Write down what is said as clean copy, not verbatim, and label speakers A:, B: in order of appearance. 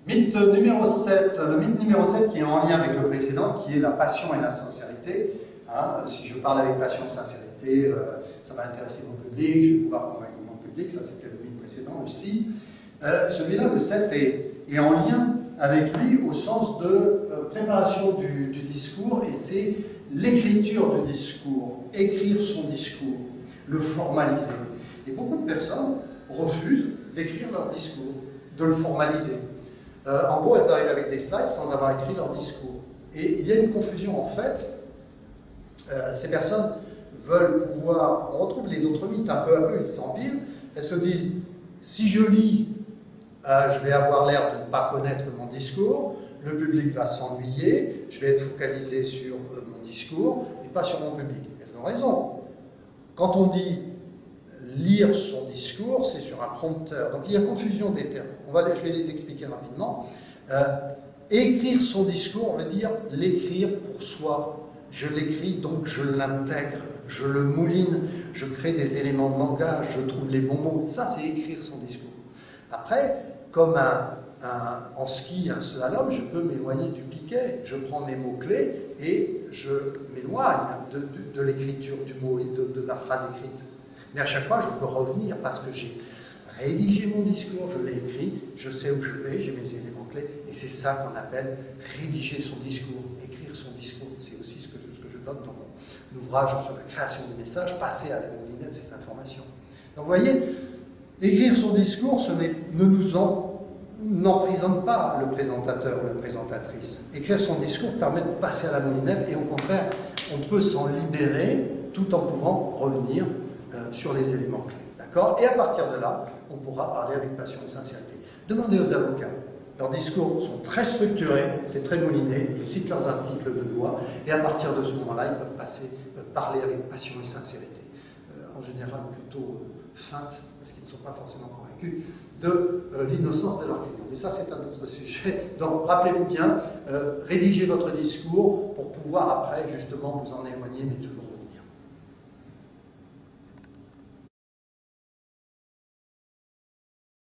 A: Mythe numéro 7, le mythe numéro 7 qui est en lien avec le précédent, qui est la passion et la sincérité. Hein, si je parle avec passion et sincérité, ça va intéresser mon public, je vais pouvoir convaincre mon public, ça c'était le mythe précédent, le 6. Celui-là, le 7, est en lien avec lui au sens de préparation du discours, et c'est l'écriture du discours, écrire son discours, le formaliser. Et beaucoup de personnes refusent d'écrire leur discours, de le formaliser. En gros, elles arrivent avec des slides sans avoir écrit leur discours. Et il y a une confusion en fait. Ces personnes veulent pouvoir... On retrouve les autres mythes, un peu à peu, ils s'empilent. Elles se disent, si je lis, je vais avoir l'air de ne pas connaître mon discours, le public va s'ennuyer, je vais être focalisé sur mon discours et pas sur mon public. Elles ont raison. Quand on dit lire son discours, c'est sur un prompteur. Donc il y a confusion des termes. Je vais les expliquer rapidement. Écrire son discours veut dire l'écrire pour soi. Je l'écris, donc je l'intègre, je le mouline, je crée des éléments de langage, je trouve les bons mots. Ça, c'est écrire son discours. Après, comme en ski, un slalom, je peux m'éloigner du piquet. Je prends mes mots-clés et je m'éloigne de l'écriture du mot et de la phrase écrite. Mais à chaque fois, je peux revenir parce que j'ai rédigé mon discours, je l'ai écrit, je sais où je vais, j'ai mes éléments clés, et c'est ça qu'on appelle rédiger son discours, écrire son discours. C'est aussi ce que je donne dans mon ouvrage sur la création du message, passer à la moulinette ces informations. Donc vous voyez, écrire son discours, ne nous n'emprisonne pas le présentateur ou la présentatrice. Écrire son discours permet de passer à la moulinette, et au contraire, on peut s'en libérer tout en pouvant revenir sur les éléments clés. D'accord ? Et à partir de là, on pourra parler avec passion et sincérité. Demandez aux avocats. Leurs discours sont très structurés, c'est très mouliné, ils citent leurs articles de loi, et à partir de ce moment-là, ils peuvent parler avec passion et sincérité. En général, plutôt feinte, parce qu'ils ne sont pas forcément convaincus de l'innocence de leur client. Mais ça, c'est un autre sujet. Donc, rappelez-vous bien, rédigez votre discours pour pouvoir après, justement, vous en éloigner, mais toujours